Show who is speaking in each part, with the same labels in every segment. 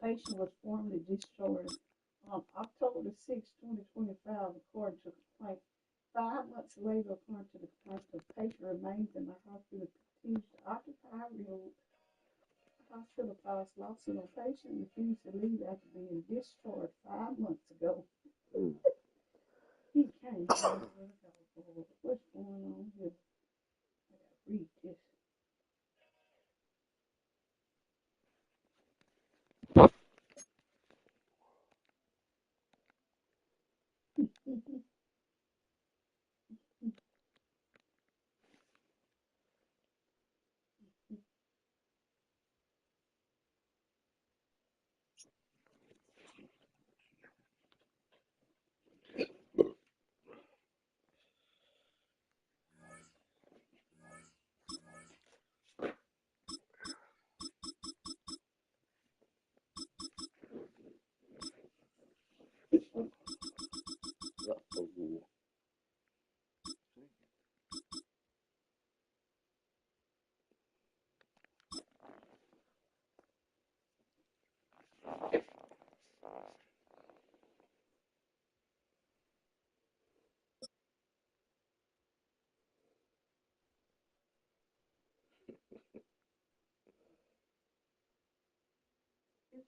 Speaker 1: patient was formally discharged on October 6, 2025, according to the complaint. 5 months later, according to the complaint, the patient remains in the hospital, continues to occupy room. Hospital files lawsuit on patient refused to leave after being discharged 5 months ago. He came. What's going on here?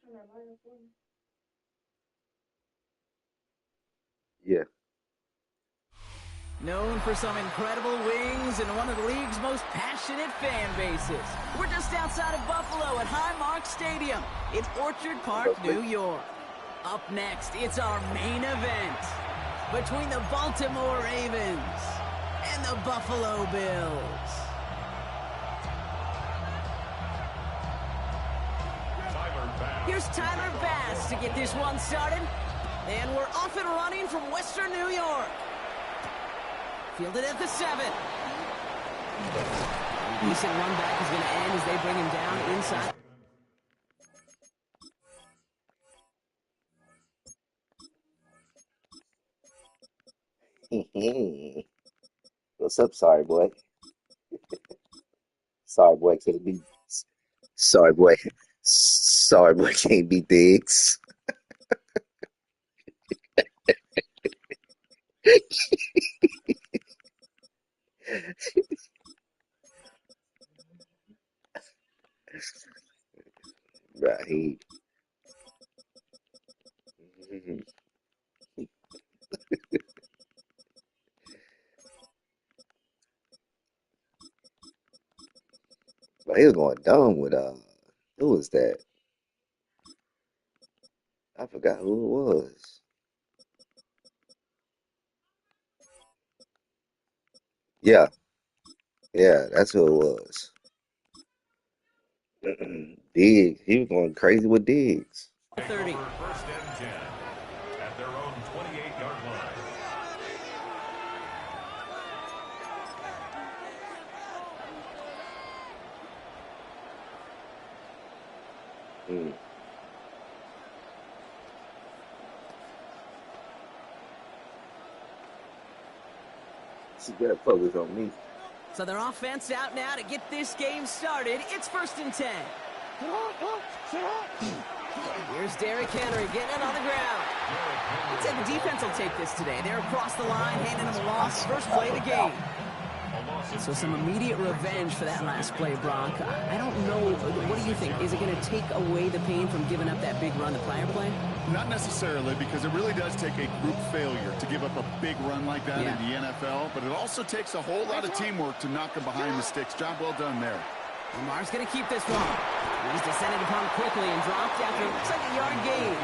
Speaker 1: I gotta read this.
Speaker 2: Yeah.
Speaker 3: Known for some incredible wings and one of the league's most passionate fan bases. We're just outside of Buffalo at Highmark Stadium in Orchard Park, New York. Up next, it's our main event between the Baltimore Ravens and the Buffalo Bills. Here's Tyler Bass to get this one started. And we're off and running from Western New York. Fielded at the 7. Decent run back is going to end as they bring him down inside.
Speaker 2: What's up, sorry boy? Sorry boy can't beat. Sorry boy. Sorry boy can't beat the X. Right. But he was going dumb with who was that? I forgot who it was. Yeah, yeah, that's who it was. Diggs, he was going crazy with Diggs.
Speaker 3: 30.
Speaker 4: First and 10 at their own 28-yard line.
Speaker 2: Mm. She better focus on me.
Speaker 3: So their offense out now to get this game started. It's 1st and 10. Here's Derrick Henry getting it on the ground. I'd say the defense will take this today. They're across the line, handing them a loss. First play of the game. So some immediate revenge for that last play, Brock. I don't know. What do you think? Is it going to take away the pain from giving up that big run the prior play?
Speaker 5: Not necessarily, because it really does take a group failure to give up a big run like that in the NFL, but it also takes a whole lot of teamwork to knock them behind the sticks. Job well done there.
Speaker 3: Lamar's going to keep this one. He's descended upon quickly and dropped after it looks like a yard gain.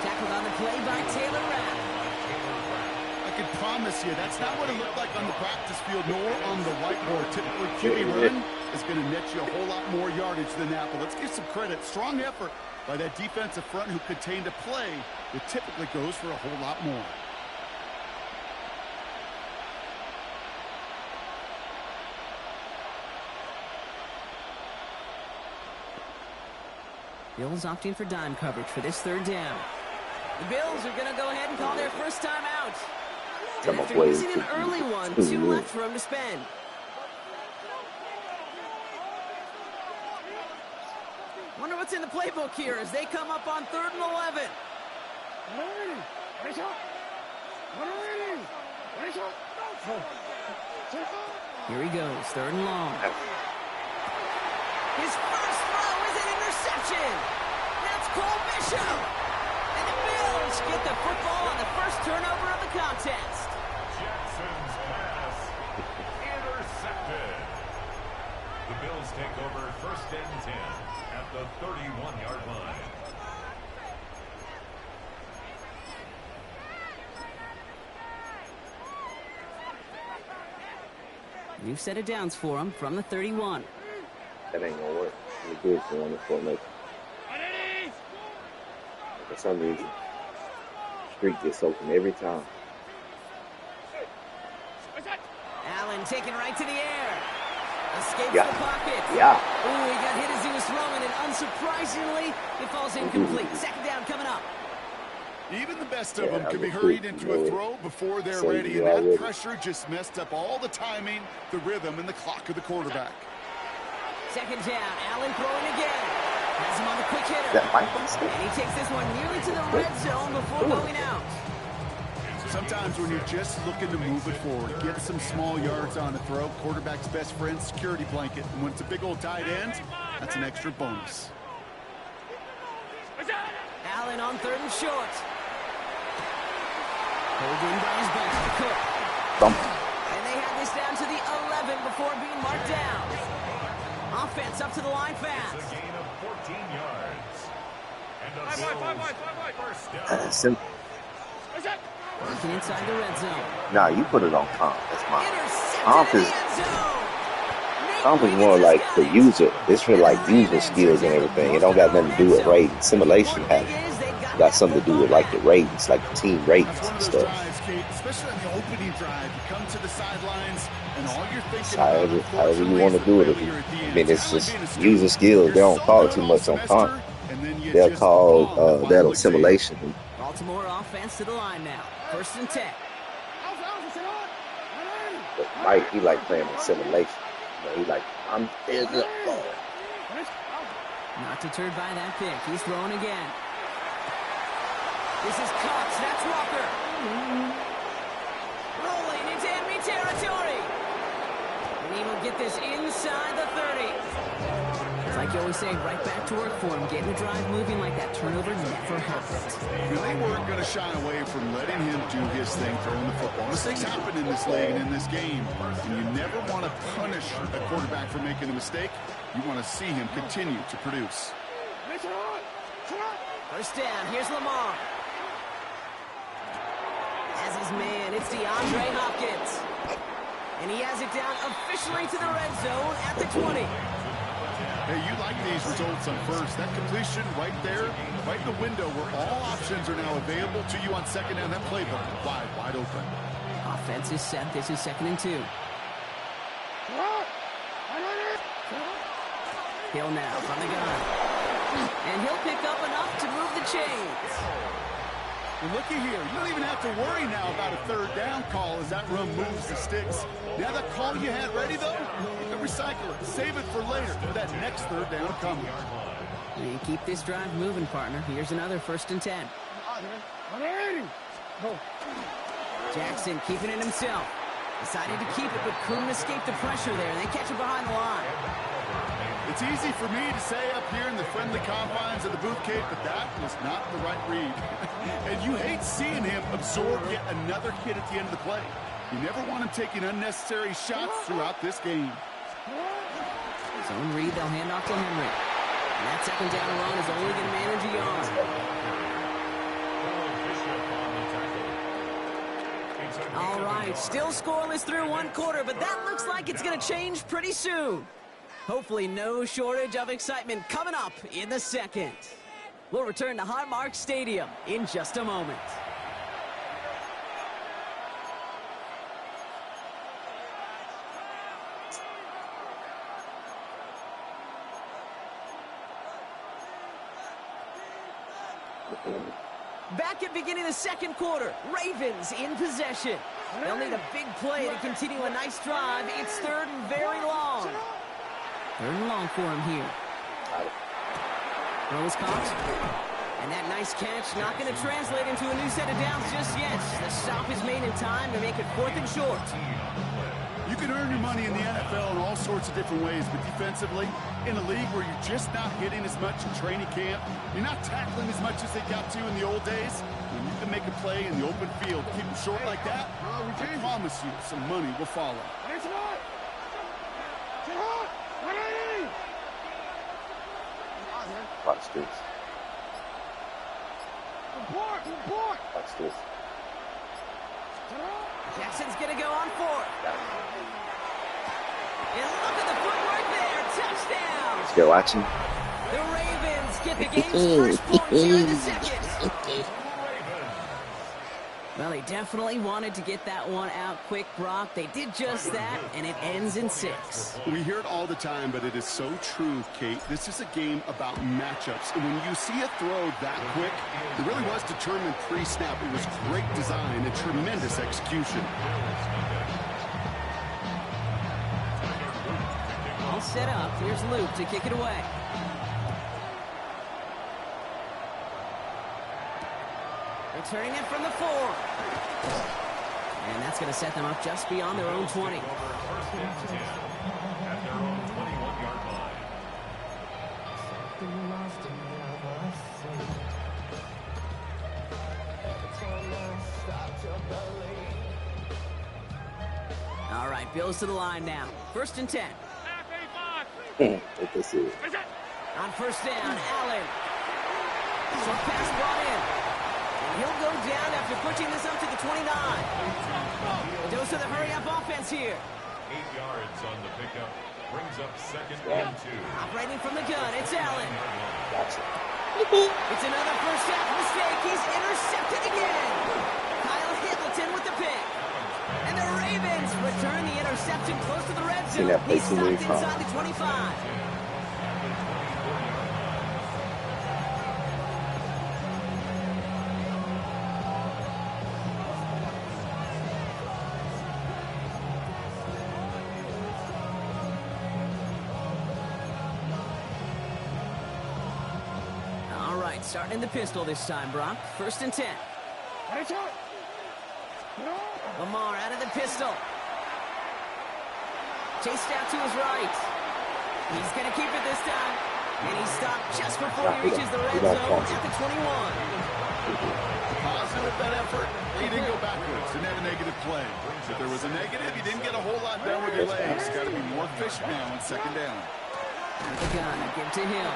Speaker 3: Tackled on the play by Taylor Rapp.
Speaker 5: I can promise you that's not what it looked like on the practice field nor on the whiteboard. Typically, QB run is going to net you a whole lot more yardage than that, but let's give some credit. Strong effort by that defensive front who contained a play that typically goes for a whole lot more.
Speaker 3: Bills opting for dime coverage for this 3rd down. The Bills are going to go ahead and call their first time out. And after using an early one, 2 left for him to spend. Wonder what's in the playbook here as they come up on 3rd and 11. Here he goes, 3rd and long. His first throw is an interception. That's Cole Bishop. And the Bills get the football on the first turnover of the contest.
Speaker 4: Jackson's pass intercepted. The Bills take over 1st and 10 at the 31-yard line.
Speaker 3: New set of downs for him from the 31.
Speaker 2: That ain't gonna work. We do it for one formation. For some reason, streak gets open every time.
Speaker 3: Allen taken right to the air. Escapes
Speaker 2: Yeah.
Speaker 3: the pocket.
Speaker 2: Yeah.
Speaker 3: Ooh, he got hit as he was throwing, and unsurprisingly, it falls incomplete. 2nd down coming up.
Speaker 5: Even the best of them can be hurried into a throw before they're ready, and that pressure just messed up all the timing, the rhythm, and the clock of the quarterback.
Speaker 3: 2nd down, Allen throwing again. Has him on the quick hitter.
Speaker 2: That might be still.
Speaker 3: And he takes this one nearly to the red zone before going out.
Speaker 5: Sometimes when you're just looking to move it forward, get some small yards on the throw, quarterback's best friend, security blanket. And when it's a big old tight end, that's an extra bonus.
Speaker 3: Allen on 3rd and short. Holding by his back, Cook. And they have this down to the 11 before being marked down. Offense up to the line fast.
Speaker 4: It's a gain of 14 yards. And a first down.
Speaker 2: Simple.
Speaker 3: Working inside the red zone.
Speaker 2: Nah, you put it on comp. That's mine.
Speaker 3: Intercepted in the end zone.
Speaker 2: Comp is more like the user. It's for like user skills and everything. It don't got nothing to do with rating. Simulation has got something to do with like the ratings, like the team ratings and stuff.
Speaker 5: Especially on the opening drive, you come to the sidelines and all you're thinking
Speaker 2: However you want to do it. I mean, it's just user skills. They don't call it too much on comp. They'll call that on simulation.
Speaker 3: Baltimore offense to the line now. 1st and 10.
Speaker 2: But Mike, he like playing in simulation. He like, I'm there's the ball.
Speaker 3: Not deterred by that pick. He's throwing again. This is Cox. That's Walker. Rolling into enemy territory. And he will get this inside the 30. It's like you always say, right back to work for him. Getting the drive moving like that turnover never happens.
Speaker 5: They weren't going to shy away from letting him do his thing, throwing the football. Mistakes happen in this league and in this game. And you never want to punish a quarterback for making a mistake. You want to see him continue to produce.
Speaker 3: 1st down. Here's Lamar. As his man, it's DeAndre Hopkins. And he has it down officially to the red zone at the 20.
Speaker 5: Hey, you like these results on first. That completion right there, right in the window where all options are now available to you on 2nd down. That playbook wide open.
Speaker 3: Offense is set. This is 2nd and 2. Hill now from the gun. And he'll pick up enough to move the chains.
Speaker 5: Well, looky here. You don't even have to worry now about a 3rd down call as that run moves the sticks. Now that call you had ready, though, you can recycle it. Save it for later for that next 3rd down coming.
Speaker 3: And keep this drive moving, partner. Here's another 1st and 10. Jackson keeping it himself. Decided to keep it, but couldn't escape the pressure there. They catch it behind the line.
Speaker 5: It's easy for me to say up here in the friendly confines of the booth cave, but that was not the right read. And you hate seeing him absorb yet another hit at the end of the play. You never want him taking unnecessary shots throughout this game.
Speaker 3: Zone read, they'll hand off to Henry. And that 2nd down run is only going to manage a yard. All right, still scoreless through 1 quarter, but that looks like it's going to change pretty soon. Hopefully no shortage of excitement coming up in the 2nd. We'll return to Highmark Stadium in just a moment. Back at beginning of the 2nd quarter, Ravens in possession. They'll need a big play to continue a nice drive. It's 3rd and very long. 3rd and long for him here. Throws caught. And that nice catch not going to translate into a new set of downs just yet. The stop is made in time to make it 4th and short.
Speaker 5: You can earn your money in the NFL in all sorts of different ways, but defensively, in a league where you're just not hitting as much in training camp, you're not tackling as much as they got to in the old days, when you can make a play in the open field, keep them short like that, I promise you some money will follow.
Speaker 2: Watch this. Watch this.
Speaker 3: Jackson's going to go on 4th. And look at the footwork there. Touchdown.
Speaker 2: Still watching?
Speaker 3: The Ravens get the game's first points here in the second. Well, they definitely wanted to get that one out quick, Brock. They did just that, and it ends in 6.
Speaker 5: We hear it all the time, but it is so true, Kate. This is a game about matchups. And when you see a throw that quick, it really was determined pre-snap. It was great design and tremendous execution.
Speaker 3: All set up. Here's Luke to kick it away. Returning it from the 4. And that's going to set them up just beyond their own 20.
Speaker 4: At their own 21-yard line.
Speaker 3: All right, Bills to the line now. 1st and 10.
Speaker 2: What this is.
Speaker 3: On 1st down, Allen. Short pass brought in. He'll go down after pushing this up to the 29. A dose of the hurry-up offense here.
Speaker 4: 8 yards on the pickup. Brings up 2nd and 2.
Speaker 3: Operating from the gun, it's Allen.
Speaker 2: Gotcha.
Speaker 3: It's another first half mistake. He's intercepted again. Kyle Hamilton with the pick. And the Ravens return the interception close to the red zone. He's stopped inside the 25. Starting in the pistol this time, Brock. 1st and 10. Lamar out of the pistol. Chased out to his right. He's going to keep it this time. And he stopped just before he reaches the red zone at the 21.
Speaker 5: Positive that effort. He didn't go backwards. Didn't have a negative play. If there was a negative, you didn't get a whole lot done with your legs. Got to be more efficient now on 2nd down.
Speaker 3: The gun, give to him.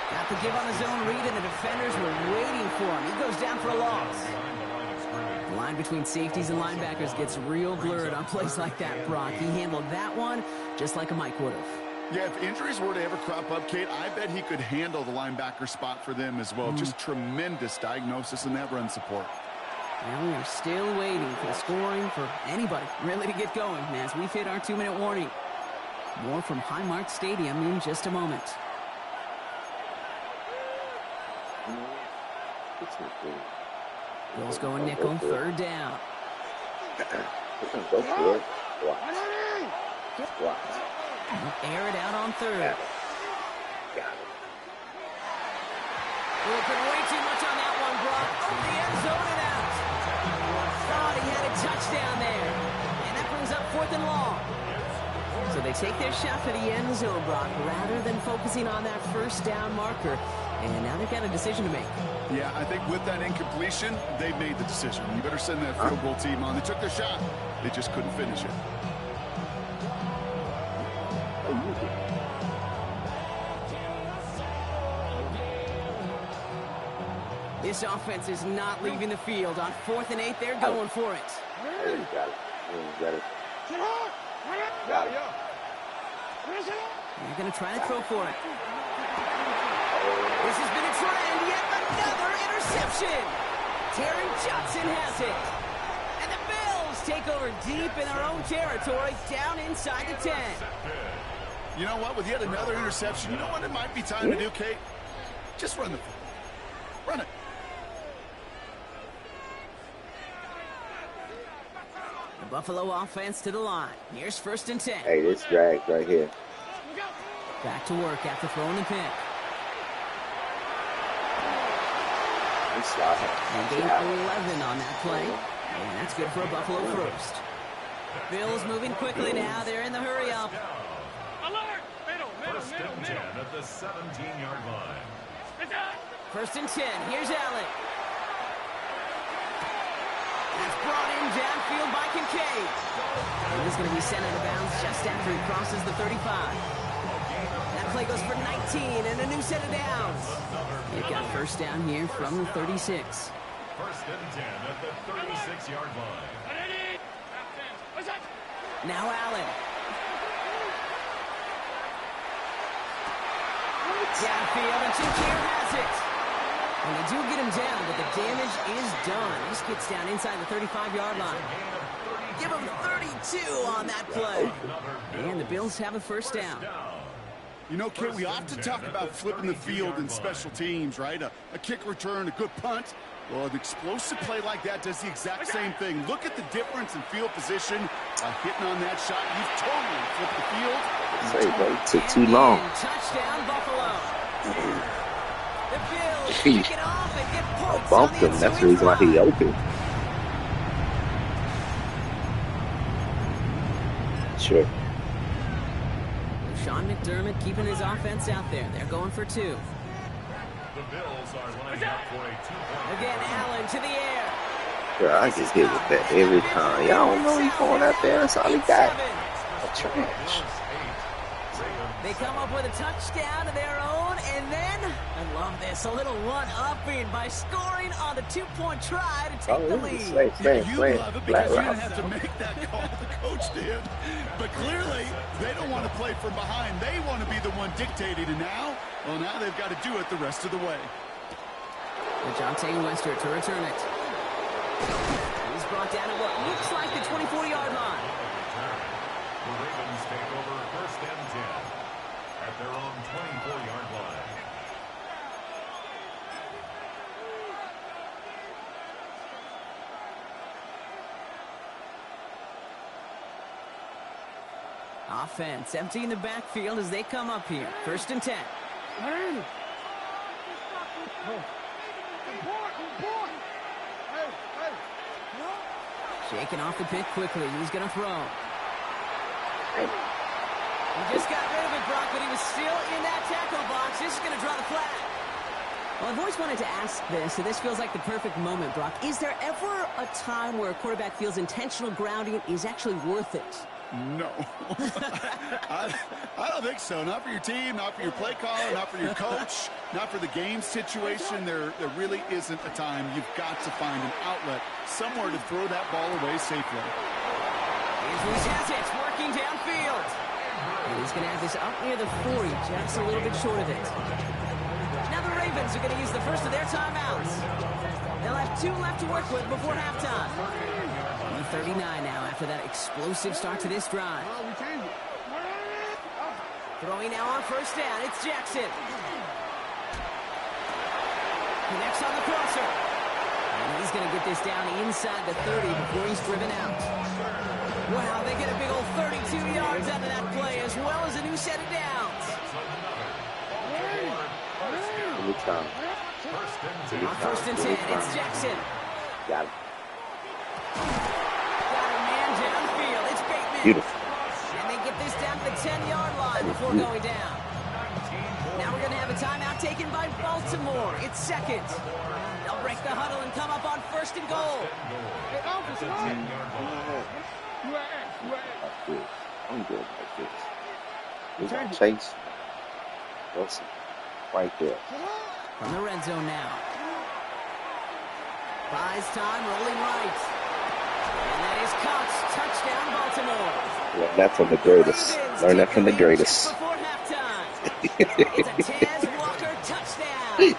Speaker 3: Got the give on his own read, and the defenders were waiting for him. He goes down for a loss. The line between safeties and linebackers gets real blurred on plays like that, Brock. He handled that one just like a Mike would have.
Speaker 5: Yeah, if injuries were to ever crop up, Kate, I bet he could handle the linebacker spot for them as well. Just tremendous diagnosis in that run support.
Speaker 3: Well, we are still waiting for the scoring for anybody really to get going as we've hit our 2-minute warning. More from Highmark Stadium in just a moment. Bills going nickel, 3rd down.
Speaker 2: Go for it. Watch.
Speaker 3: Air it out on 3rd.
Speaker 2: Got it.
Speaker 3: Well, put way too much on that one, Brock. Over the end zone and out. Thought he had a touchdown there. And that brings up 4th and long. So they take their shot for the end zone, Brock, rather than focusing on that 1st down marker. And now they've got a decision to make.
Speaker 5: Yeah, I think with that incompletion, they've made the decision. You better send that field goal team on. They took their shot. They just couldn't finish it.
Speaker 3: This offense is not leaving the field. On 4th and 8, they're going for it.
Speaker 2: There you got it. Got it. Got it.
Speaker 3: They're going to try to throw for it. This has been a trend. Yet another interception. Taron Johnson has it. And the Bills take over deep in their own territory, down inside the 10.
Speaker 5: You know what? With yet another interception, you know what it might be time to do, Kate? Just run the ball. Run it.
Speaker 3: The Buffalo offense to the line. Here's 1st and 10.
Speaker 2: Hey, this drag right here.
Speaker 3: Back to work after throwing the pick.
Speaker 2: He's sliding.
Speaker 3: And gain 11 on that play. And that's good for a Buffalo first. Bills moving quickly now. They're in the hurry up.
Speaker 4: Alert! First and 10 at the 17-yard line.
Speaker 3: First and 10. Here's Allen. That's brought in downfield by Kincaid. And he's going to be sent out of bounds just after he crosses the 35. That play goes for 19 and a new set of downs. They've got first down here from the 36.
Speaker 4: First and 10 at the 36-yard line.
Speaker 3: Now Allen. Downfield and Kincaid has it. And they do get him down, but the damage is done. He just gets down inside the 35-yard line. Give him 32 on that play. And the Bills have a first down.
Speaker 5: You know, Kit, we often talk about flipping the field in special teams, right? A kick return, a good punt. Well, an explosive play like that does the exact same thing. Look at the difference in field position. By hitting on that shot, you've totally flipped the field.
Speaker 2: Say, bro, it took too long.
Speaker 3: Touchdown, Buffalo. The Bills kick it off and get points.
Speaker 2: Bumped him. That's the reason why he opened. Sure.
Speaker 3: Sean McDermott keeping his offense out there. They're going for two.
Speaker 4: The Bills are lining up for a 2-point.
Speaker 3: Again, Allen to the air.
Speaker 2: Bro, I get hit with that every time. Y'all don't know he's going out there. That's all he got. A trash.
Speaker 3: They come up with a touchdown of their own, and then, I love this, a little one-upping by scoring on the two-point try to take the lead.
Speaker 5: You love it because you didn't have to make that call, the coach did. But clearly, they don't want to play from behind. They want to be the one dictating, and now they've got to do it the rest of the way.
Speaker 3: DeJounte Wester to return it. He's brought down at what looks like the 24-yard line.
Speaker 4: The Ravens take over first and 10 at their own 24-yard line.
Speaker 3: Offense emptying the backfield as they come up here. First and 10. Shaking off the pick quickly. He's going to throw. He just got rid of it, Brock, but he was still in that tackle box. This is going to draw the flag. Well, I've always wanted to ask this, and this feels like the perfect moment, Brock. Is there ever a time where a quarterback feels intentional grounding is actually worth it?
Speaker 5: No. I don't think so. Not for your team, not for your play caller, not for your coach, not for the game situation. There really isn't a time. You've got to find an outlet, somewhere to throw that ball away safely.
Speaker 3: Andrews has it, working downfield. And he's going to have this up near the 40, just a little bit short of it. Now the Ravens are going to use the first of their timeouts. They'll have 2 left to work with before halftime. 1:39 now after that explosive start to this drive. Throwing now on first down, it's Jackson. Connects on the crosser. And he's going to get this down inside the 30 before he's driven out. Wow, they get a big old 32 yards out of that play as well as a new set of downs.
Speaker 2: Anytime.
Speaker 3: On first and 10, it's Jackson.
Speaker 2: Got it.
Speaker 3: Got a man downfield. It's Bateman.
Speaker 2: Beautiful.
Speaker 3: And they get this down to the 10-yard line before going down. Now we're going to have a timeout taken by Baltimore. It's second. They'll break the huddle and come up on first and goal.
Speaker 2: I'm good like this. He's on Chase. Wilson. Right there.
Speaker 3: From the red zone now. Buys time, rolling right. And that is caught. Touchdown, Baltimore.
Speaker 2: Learn that from the greatest. Learn that from the greatest.
Speaker 3: Before halftime. It's a Taz Walker touchdown.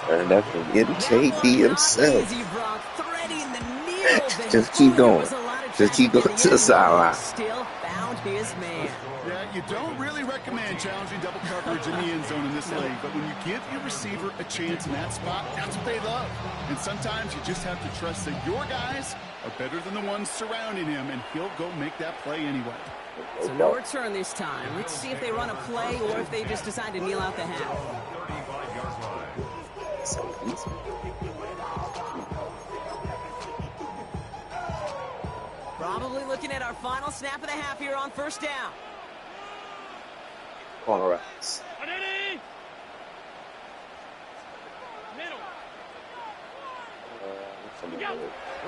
Speaker 2: Learn that from MKD himself.
Speaker 3: Easy, Brock, threading the needle.
Speaker 2: Just keep going. Just keep going to the sideline.
Speaker 3: Still found his man.
Speaker 5: Yeah, you don't really recommend challenging double coverage in the end zone in this league, but when you give your receiver a chance in that spot, that's what they love. And sometimes you just have to trust that your guys are better than the ones surrounding him, and he'll go make that play anyway.
Speaker 3: So no return this time. Let's see if they run a play or if they just decide to kneel out the half.
Speaker 2: So easy.
Speaker 3: Probably looking at our final snap of the half here on first down.
Speaker 2: Corner routes.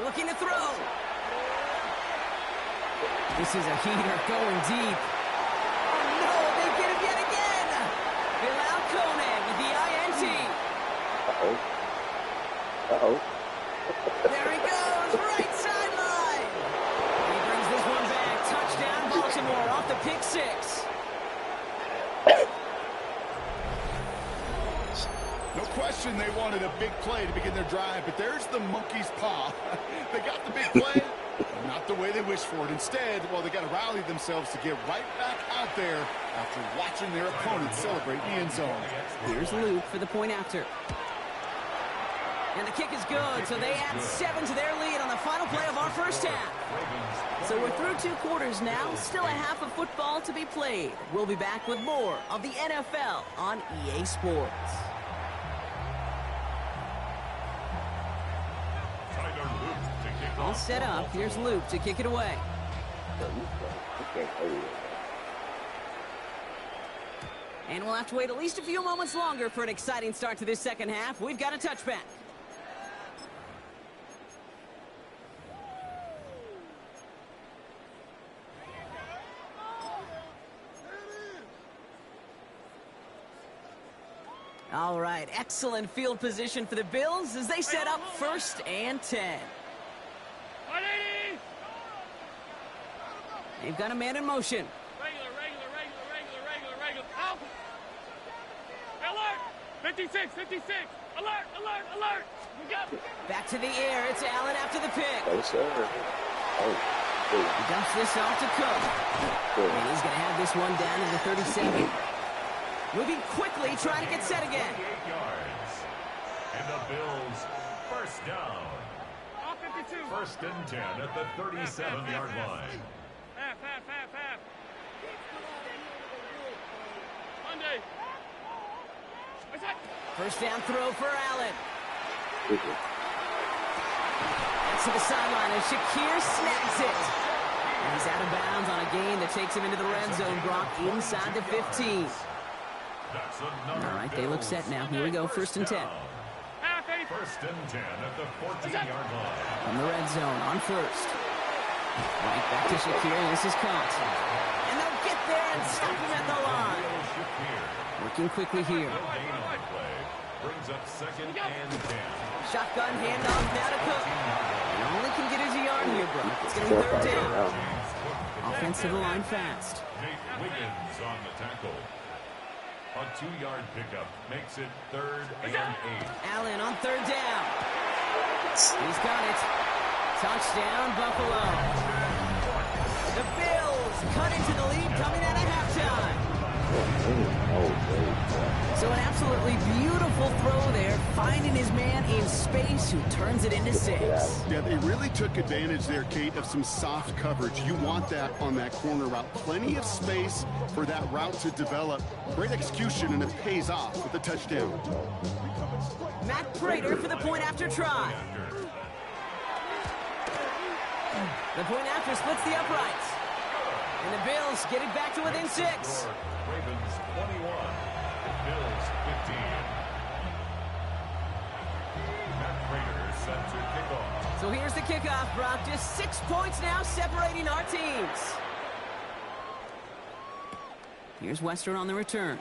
Speaker 3: Looking to throw. This is a heater going deep. Oh no, they get him yet again. Bilal Koenig with the INT.
Speaker 2: Uh-oh. Uh-oh.
Speaker 3: There he goes, right sideline. He brings this one back. Touchdown, Baltimore off the pick six.
Speaker 5: No question they wanted a big play to begin their drive, but there's the monkey's paw. They got the big play, but not the way they wished for it. Instead, well, they got to rally themselves to get right back out there after watching their opponent celebrate in the end zone.
Speaker 3: Here's Luke for the point after. And the kick is good, so they add 7 to their lead on the final play of our first half. So we're through 2 quarters now, still a half of football to be played. We'll be back with more of the NFL on EA Sports. All set up. Here's Luke to kick it away. And we'll have to wait at least a few moments longer for an exciting start to this second half. We've got a touchback. All right, excellent field position for the Bills as they set up 1st and 10. They've got a man in motion.
Speaker 6: Regular. Out. Alert! 56. Alert. We got it.
Speaker 3: Back to the air. It's Allen after the pick.
Speaker 2: Oh, sir. Oh,
Speaker 3: He dumps this off to Cook. And he's going to have this one down to the 37. Moving quickly, trying to get set again.
Speaker 4: 38 yards. And the Bills first down.
Speaker 6: All 52.
Speaker 4: 1st and 10 at the 37-yard line.
Speaker 6: Half. Monday.
Speaker 3: First down throw for Allen.
Speaker 2: okay.
Speaker 3: That's to the sideline as Shakir snags it. And he's out of bounds on a gain that takes him into the red zone, Brock, inside the 15.
Speaker 4: That's another.
Speaker 3: All right, they look set now. Here we go, 1st and 10.
Speaker 6: Half 8.
Speaker 4: 1st and 10 at the 14-yard line.
Speaker 3: From the red zone on 1st. Right back to Shakir. This is caught. And they'll get there and stop him at the line. Working quickly here.
Speaker 4: No gain on the play. Brings up 2nd and 10.
Speaker 3: Shotgun handoff now to Cook. And only can get his yard here, Brock. It's going to be 3rd down. Offensive line fast.
Speaker 4: Nate Wiggins on the tackle. A 2-yard pickup makes it 3rd and 8.
Speaker 3: Allen on 3rd down. He's got it. Touchdown, Buffalo. The Bills cut into the lead coming out of halftime. So an absolutely beautiful throw there, finding his man in space who turns it into 6.
Speaker 5: Yeah, they really took advantage there, Kate, of some soft coverage. You want that on that corner route. Plenty of space for that route to develop. Great execution, and it pays off with the touchdown.
Speaker 3: Matt Prater for the point after try. The point after splits the uprights. And the Bills get it back to within 6.
Speaker 4: Ravens 21. Bills 15. Matt Prater set to kick off.
Speaker 3: So here's the kickoff, Brock. Just 6 points now separating our teams. Here's Western on the return.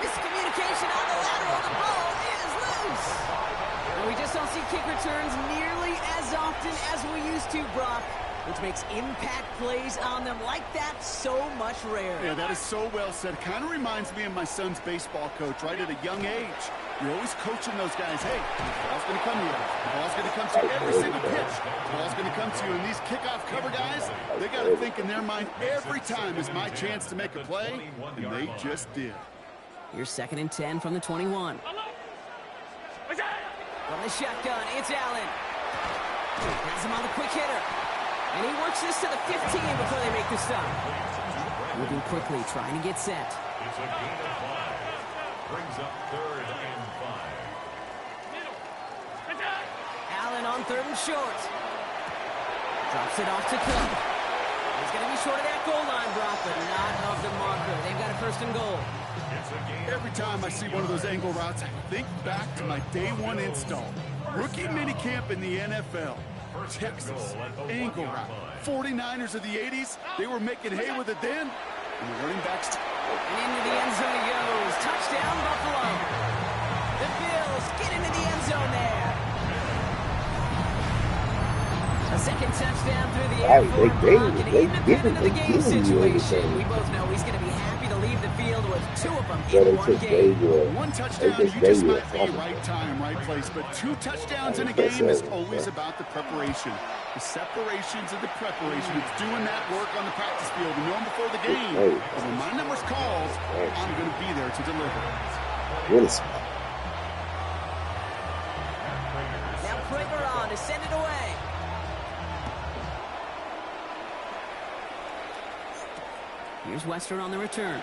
Speaker 3: Miscommunication on the lateral. The ball is loose. And we just don't see kick returns nearly as often as we used to, Brock, which makes impact plays on them like that so much rarer.
Speaker 5: Yeah, that is so well said. Kind of reminds me of my son's baseball coach, right at a young age. You're always coaching those guys, hey, the ball's going to come to you. The ball's going to come to you every single pitch. The ball's going to come to you. And these kickoff cover guys, they got to think in their mind every time is my chance to make a play, and they just did.
Speaker 3: Here's 2nd and 10 from the 21. From the shotgun, it's Allen. Has him on the quick hitter. And he works this to the 15 before they make the stop. Moving quickly, trying to get set.
Speaker 4: It's a gain of 5. Brings up 3rd and 5.
Speaker 6: Middle. Attack.
Speaker 3: Allen on 3rd and short. Drops it off to Cook. He's going to be short of that goal line, Brock, but not of the marker. They've got a 1st and goal.
Speaker 4: It's a game.
Speaker 5: Every time I see one of those angle routes, I think back to my day 1 install. Rookie minicamp in the NFL. Texas, angle route. 49ers of the 80s, they were making hay with it then. And the running backs.
Speaker 3: And into the end zone he goes. Touchdown, Buffalo. The Bills get into the end zone there. A 2nd touchdown through the air for Brock, and independent of the game situation, we both know he's going to be happy to leave the field with 2 of them in one game.
Speaker 5: One touchdown, you just might be right time, right place, but 2 touchdowns in a game is always about the preparation. The separations and the preparation. It's doing that work on the practice field and knowing before the game. And when my numbers calls, I'm going to be there to deliver.
Speaker 2: Really smart.
Speaker 3: Now Prager on to send it away. Here's Wester on the return.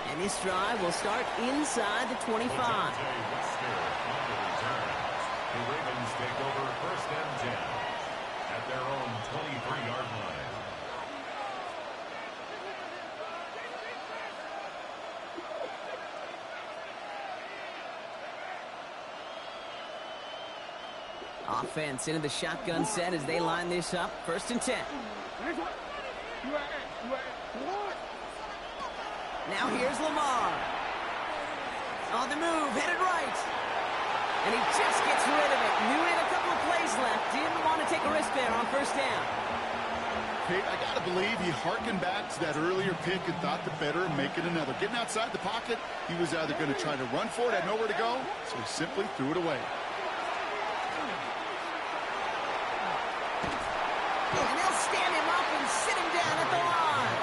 Speaker 3: And this drive will start inside the 25.
Speaker 4: The Ravens take over 1st and 10 at their own 23-yard line.
Speaker 3: Offense into the shotgun set as they line this up. 1st and 10. Now here's Lamar. On the move, headed right. And he just gets rid of it. Knew he had a couple of plays left. Didn't want to take a risk there on 1st down.
Speaker 5: Kate, I got to believe he harkened back to that earlier pick and thought the better and make it another. Getting outside the pocket, he was either going to try to run for it, had nowhere to go, so he simply threw it away.
Speaker 3: And they'll stand him up and sit him down at the line.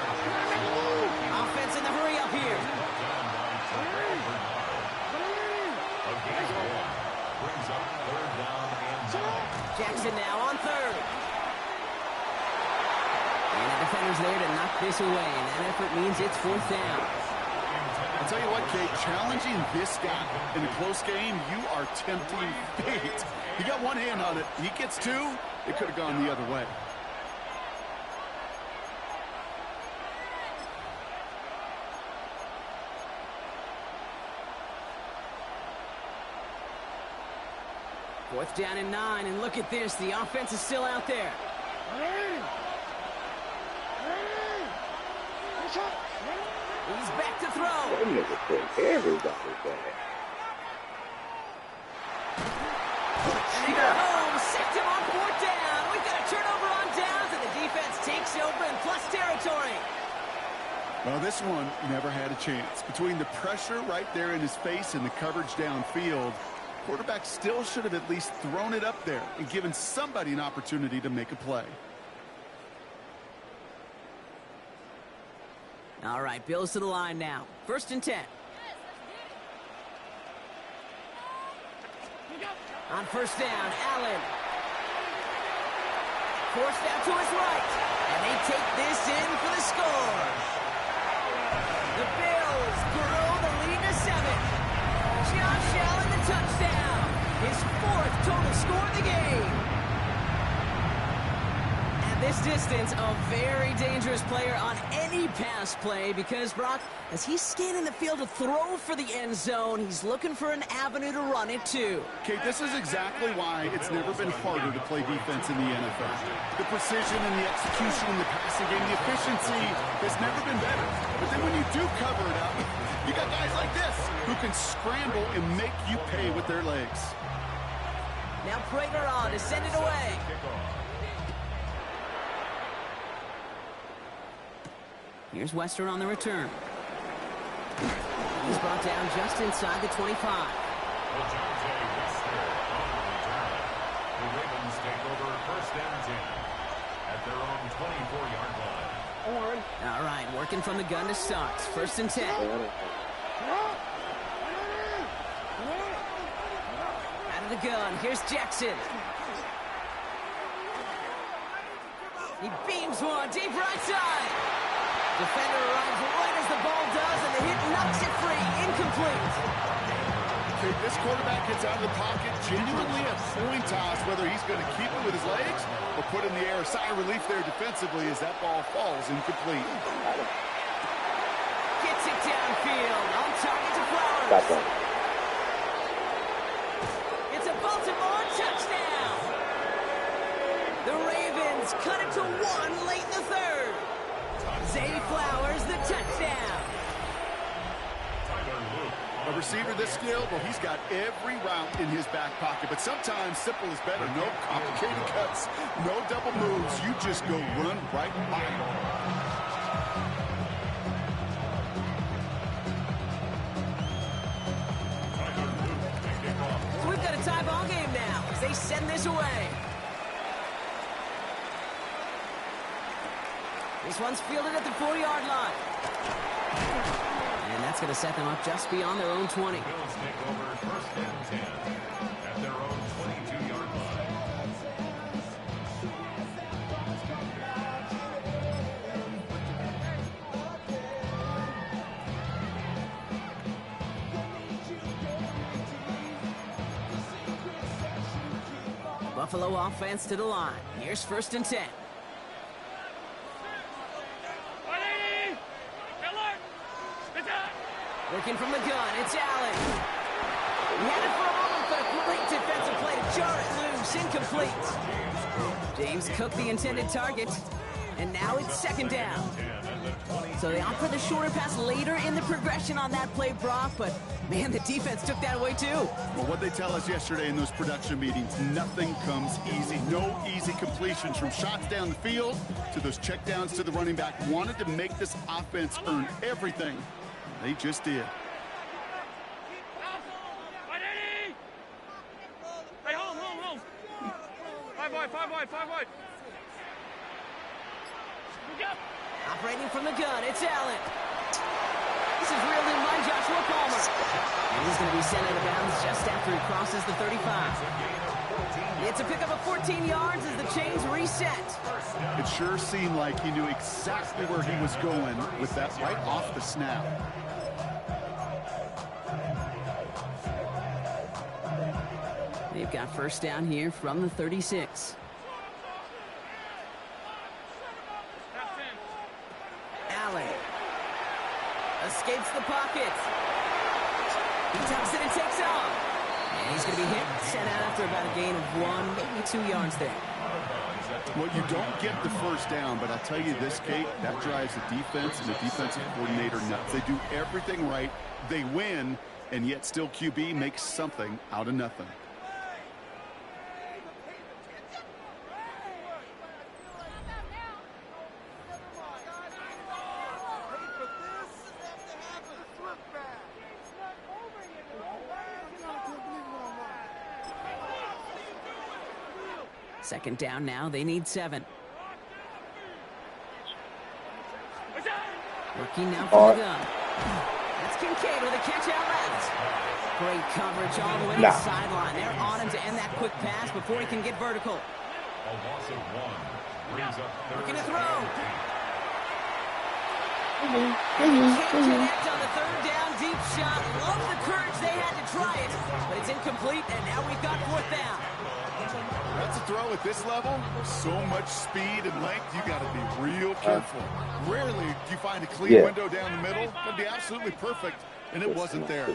Speaker 3: Offense in the hurry up here.
Speaker 4: Brings up 3rd down and 9.
Speaker 3: Jackson now on 3rd. And the defender's there to knock this away. And that effort means it's 4th down.
Speaker 5: I'll tell you what, Kate, challenging this guy in a close game, you are tempting fate. He got one hand on it. He gets 2. It could have gone the other way.
Speaker 3: Fourth down and 9, and look at this. The offense is still out there. He's back to throw.
Speaker 2: Everybody's back.
Speaker 3: And they go home, sacked him on 4th down. We've got a turnover on downs, and the defense takes over in plus territory.
Speaker 5: Well, this one never had a chance. Between the pressure right there in his face and the coverage downfield, quarterback still should have at least thrown it up there and given somebody an opportunity to make a play.
Speaker 3: All right, Bills to the line now. 1st and 10. On 1st down, Allen. Forced out to his right. And they take this in for the score. The Bills grow the lead to 7. Josh Allen the touchdown. His 4th total score of the game. At this distance, a very dangerous player on any pass play because, Brock, as he's scanning the field to throw for the end zone, he's looking for an avenue to run it to.
Speaker 5: Kate, this is exactly why it's never been harder to play defense in the NFL. The precision and the execution in the passing game, the efficiency has never been better. But then when you do cover it up, you got guys like this who can scramble and make you pay with their legs.
Speaker 3: Now Prager on to send it away. Here's Wester on the return. He's brought down just inside the 25.
Speaker 4: The Ravens take over 1st and 10 at their own 24-yard line.
Speaker 3: All right, working from the gun to start. 1st and 10. Out of the gun, here's Jackson. He beams one deep right side. Defender arrives right as the ball does, and the hit knocks it free. Incomplete.
Speaker 5: Okay, this quarterback gets out of the pocket, genuinely a coin toss whether he's going to keep it with his legs or put in the air. A sigh of relief there defensively as that ball falls incomplete.
Speaker 3: Gets it downfield. On target to Flowers.
Speaker 2: Got that.
Speaker 3: It's a Baltimore touchdown. The Ravens cut it to 1 late in the third. Zay Flowers, the touchdown.
Speaker 5: A receiver this skilled, well, he's got every route in his back pocket. But sometimes simple is better. No complicated cuts, no double moves. You just go run right by him.
Speaker 3: So we've got a tie ball game now as they send this away. This one's fielded at the 40-yard line. And that's going to set them up just beyond their own 20.
Speaker 4: Bills take over first and 10 at their own 22-yard line.
Speaker 3: Buffalo offense to the line. Here's first and 10. Working from the gun, it's Allen. He had it for a moment, but a great defensive play to jar it loose. Incomplete. James Cook, the intended target. And now it's second down. So they opt for the shorter pass later in the progression on that play, Brock. But, man, the defense took that away, too.
Speaker 5: Well, what they tell us yesterday in those production meetings, nothing comes easy. No easy completions from shots down the field to those checkdowns to the running back. Wanted to make this offense earn everything. They just did.
Speaker 6: Hey, home. 5 wide.
Speaker 3: Operating from the gun, it's Allen. This is reeled in by Joshua Palmer. And he's going to be sent out of bounds just after he crosses the 35. It's a pickup of 14 yards as the chains reset.
Speaker 5: It sure seemed like he knew exactly where he was going with that right off the snap.
Speaker 3: They've got first down here from the 36. Allen escapes the pocket. He tucks it and takes off. And he's going to be hit, sent out after about a gain of 1, maybe 2 yards there.
Speaker 5: Well, you don't get the first down, but I'll tell you this, Kate, that drives the defense and the defensive coordinator nuts. They do everything right. They win, and yet still QB makes something out of nothing.
Speaker 3: Second down now, they need 7. Working now from the gun. That's Kincaid with a catch out left. Great coverage all the way to the sideline. They're on him to end that quick pass before he can get vertical.
Speaker 4: A loss of 1 brings up third.
Speaker 3: Looking to throw. Can't connect on the third down deep shot. Love the courage they had to try it, but it's incomplete, and now we've got fourth down.
Speaker 5: That's a throw at this level. So much speed and length, you got to be real careful. Rarely do you find a clean window down the middle. That'd be absolutely perfect, and it wasn't there.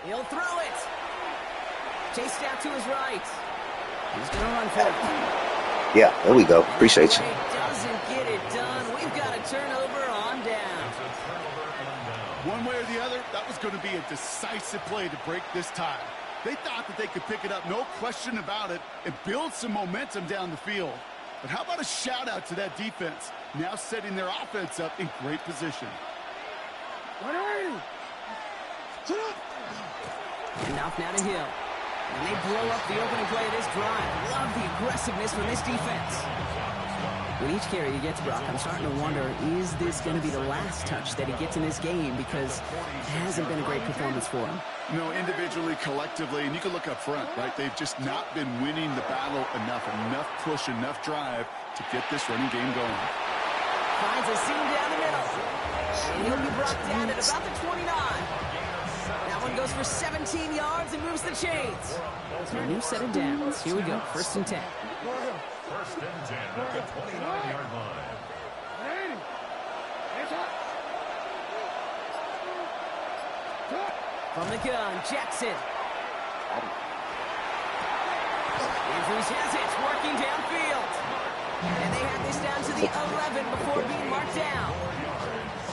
Speaker 3: He'll throw it. Chased out to his right. He's going to run for it.
Speaker 2: Yeah, there we go. Appreciate you.
Speaker 3: Doesn't get it done. We've got a turnover on down.
Speaker 5: One way or the other, that was going to be a decisive play to break this tie. They thought that they could pick it up, no question about it, and build some momentum down the field. But how about a shout-out to that defense, now setting their offense up in great position.
Speaker 3: And off now to Hill. And they blow up the opening play of this drive. Love the aggressiveness from this defense. With each carry he gets, Brock, I'm starting to wonder, is this going to be the last touch that he gets in this game? Because it hasn't been a great performance for him.
Speaker 5: You know, individually, collectively, and you can look up front, right? They've just not been winning the battle enough push, enough drive to get this running game going.
Speaker 3: Finds a seam down the middle. And he'll be brought down at about the 29. That one goes for 17 yards and moves the chains. So a new set of downs. Here we go, 1st and 10.
Speaker 4: First and 10 at the 29-yard line.
Speaker 3: From the gun, Jackson. Andrews has it, working downfield. And they have this down to the 11 before being marked down.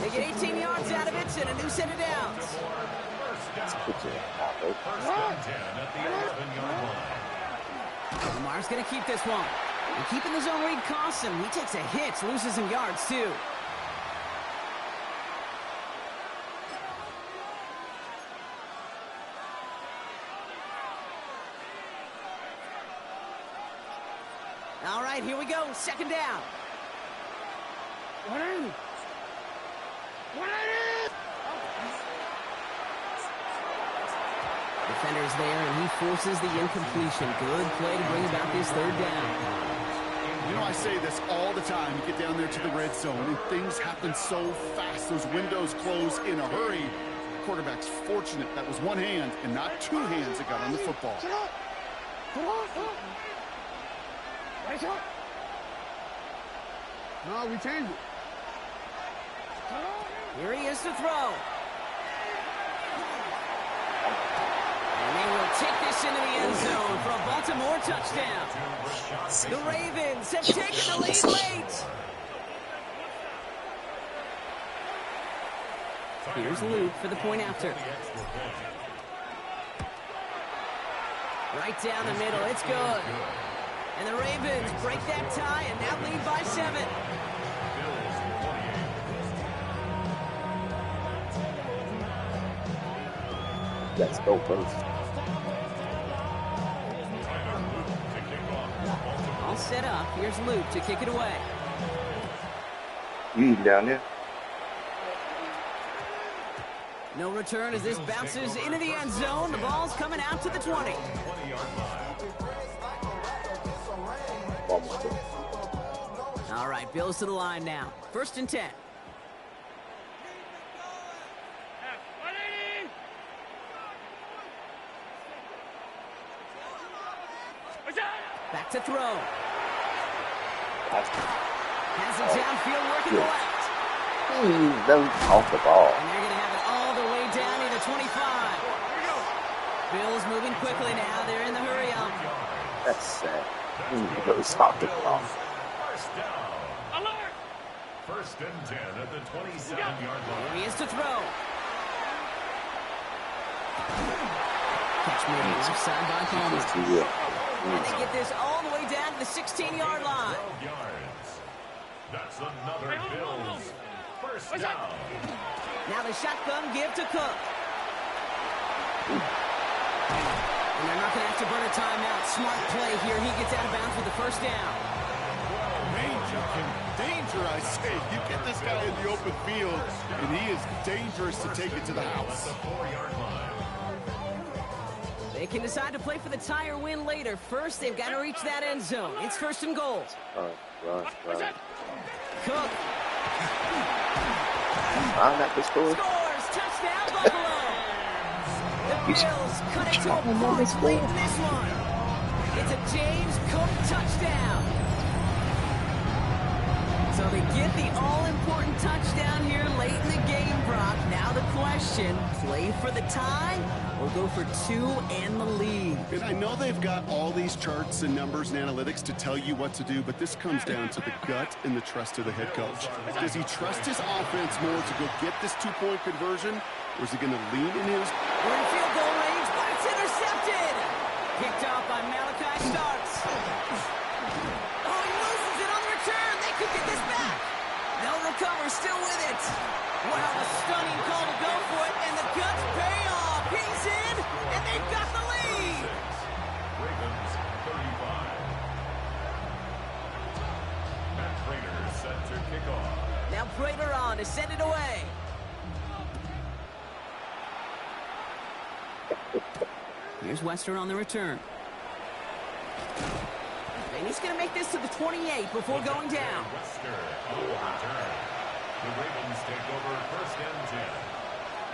Speaker 3: They get 18 yards out of it and a new set of downs.
Speaker 4: First and 10 at the 11-yard line.
Speaker 3: Lamar's going to keep this one. And keeping the zone read costs him. He takes a hit, loses some yards too. All right, here we go. 2nd down. Defender's there, and he forces the incompletion. Good play to bring about this 3rd down.
Speaker 5: You know, I say this all the time. You get down there to the red zone, and things happen so fast. Those windows close in a hurry. The quarterback's fortunate that was one hand and not two hands that got on the football.
Speaker 7: No, we changed it.
Speaker 3: Here he is to throw. And they will take this into the end zone for a Baltimore touchdown. The Ravens have taken the lead late. Here's Luke for the point after. Right down the middle, it's good. And the Ravens break that tie and now lead by 7.
Speaker 2: Let's go first.
Speaker 3: All set up. Here's Luke to kick it away.
Speaker 2: You eating down there?
Speaker 3: No return as this bounces into the end zone. The ball's coming out to the 20. All right, Bills to the line now. 1st and 10. Back to throw. Has it downfield, working left.
Speaker 2: Off the ball.
Speaker 3: And they're going to have it all the way down to the 25. Bills moving quickly now. They're in the hurry up.
Speaker 2: That's sad. Goes off the ball.
Speaker 4: First down.
Speaker 6: Alert!
Speaker 4: 1st and 10 at the 27-yard line.
Speaker 3: Here he is to throw. Catch made left side by Palmer. And they get this all the way down to the 16-yard line.
Speaker 4: 12 yards. That's another Bills. First down.
Speaker 3: Now the shotgun give to Cook. And they're not going to have to burn a timeout. Smart play here. He gets out of bounds with the 1st down.
Speaker 5: Danger, I say. You get this guy in the open field, and he is dangerous to take it to the house.
Speaker 4: 4-yard line.
Speaker 3: They can decide to play for the tie or win later. First, they've got to reach that end zone. It's 1st and goal.
Speaker 2: Run.
Speaker 3: Cook
Speaker 2: I'm at the score.
Speaker 3: scores. Touchdown, Buffalo. The Bills cut it to a point late in this one. It's a James Cook touchdown. So they get the all-important touchdown here late in the game, Brock. Now the question, play for the tie or go for 2 and the lead?
Speaker 5: And I know they've got all these charts and numbers and analytics to tell you what to do, but this comes down to the gut and the trust of the head coach. Does he trust his offense more to go get this 2-point conversion, or is he going to lean in his...
Speaker 3: We're in field goal range, but it's intercepted. Picked off by Malachi Starks. Oh, he loses it on the return. They could get this back. They'll recover, still with it. Wow, a stunning call to go for it, and the guts pay off. He's in, and they've got the lead.
Speaker 4: Ravens 35. Matt Prater
Speaker 3: to send it away. Here's Wester on the return. And he's going to make this to the 28 before going down.
Speaker 4: Wester on the return. The Ravens take over first and 10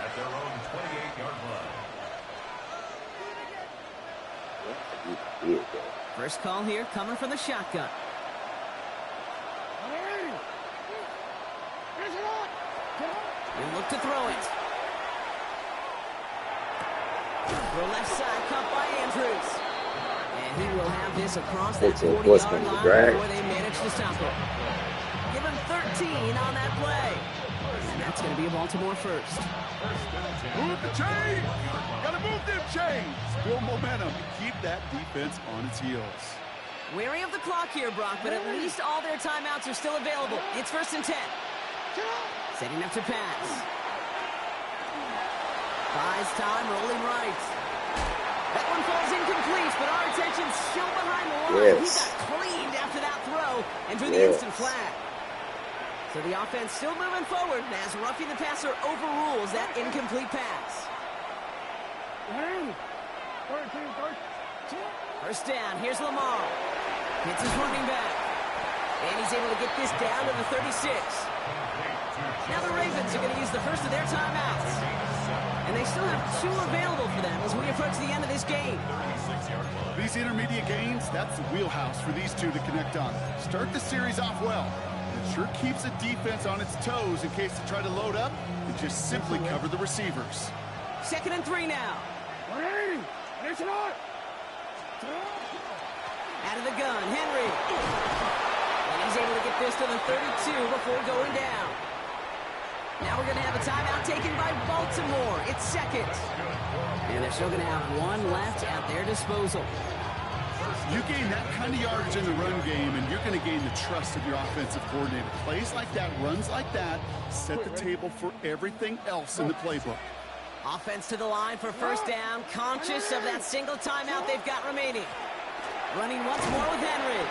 Speaker 4: at their own 28-yard line.
Speaker 3: First call here coming from the shotgun. He'll look to throw it. The left side cut by Andrews. And he will have this across that 40-yard line before they manage to stop it. Give him 13 on that play. And that's going to be a Baltimore first.
Speaker 5: Move the chains! Gotta move them chains! Build momentum. Keep that defense on its heels.
Speaker 3: Wary of the clock here, Brock, but at least all their timeouts are still available. It's first and 10. Setting up to pass. Buys time, rolling right. That one falls incomplete, but our attention's still behind the line. He got cleaned after that throw and drew the instant flag. So the offense still moving forward as roughing the passer overrules that incomplete pass. First down, here's Lamar. Hits his running back. And he's able to get this down to the 36. Now the Ravens are going to use the first of their timeouts. And they still have 2 available for them as we approach the end of this game.
Speaker 5: These intermediate gains, that's the wheelhouse for these two to connect on. Start the series off well. It sure keeps the defense on its toes in case they try to load up and just simply cover the receivers.
Speaker 3: 2nd and 3 now. Out of the gun, Henry. And he's able to get this to the 32 before going down. Now we're going to have a timeout taken by Baltimore. It's second. And they're still going to have 1 left at their disposal.
Speaker 5: You gain that kind of yardage in the run game, and you're going to gain the trust of your offensive coordinator. Plays like that, runs like that, set the table for everything else in the playbook.
Speaker 3: Offense to the line for first down, conscious of that single timeout they've got remaining. Running once more with Henry.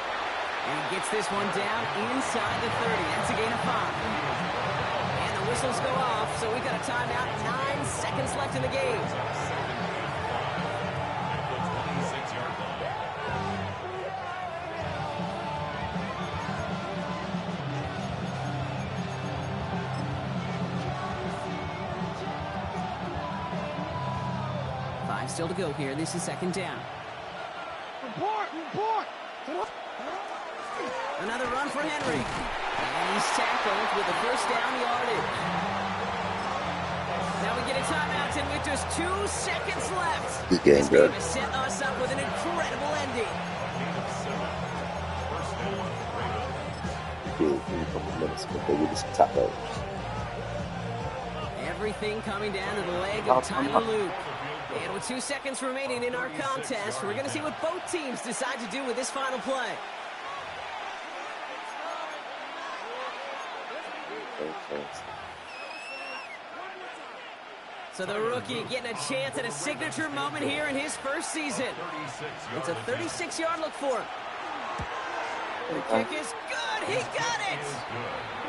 Speaker 3: And he gets this one down inside the 30. That's a gain of 5. And the whistles go off, so we've got a timeout. 9 seconds left in the game. Still to go here. This is second down. Another run for Henry. And he's tackled with the first down yardage. Now we get a timeout, and with just 2 seconds left. This game has set us up with an incredible ending. Everything coming down to the leg of Tyler Luke. And with 2 seconds remaining in our contest, we're going to see what both teams decide to do with this final play. So the rookie getting a chance at a signature moment here in his first season. It's a 36-yard look for him. The kick is good. He got it.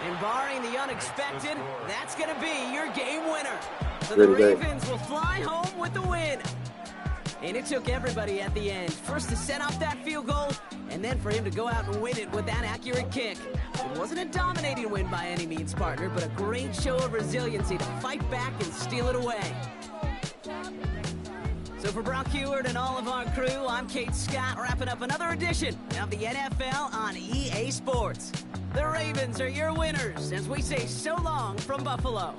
Speaker 3: And barring the unexpected, that's going to be your game winner. So the Ravens will fly home with the win. And it took everybody at the end. First to set up that field goal, and then for him to go out and win it with that accurate kick. It wasn't a dominating win by any means, partner, but a great show of resiliency to fight back and steal it away. So for Brock Heward and all of our crew, I'm Kate Scott, wrapping up another edition of the NFL on EA Sports. The Ravens are your winners as we say so long from Buffalo.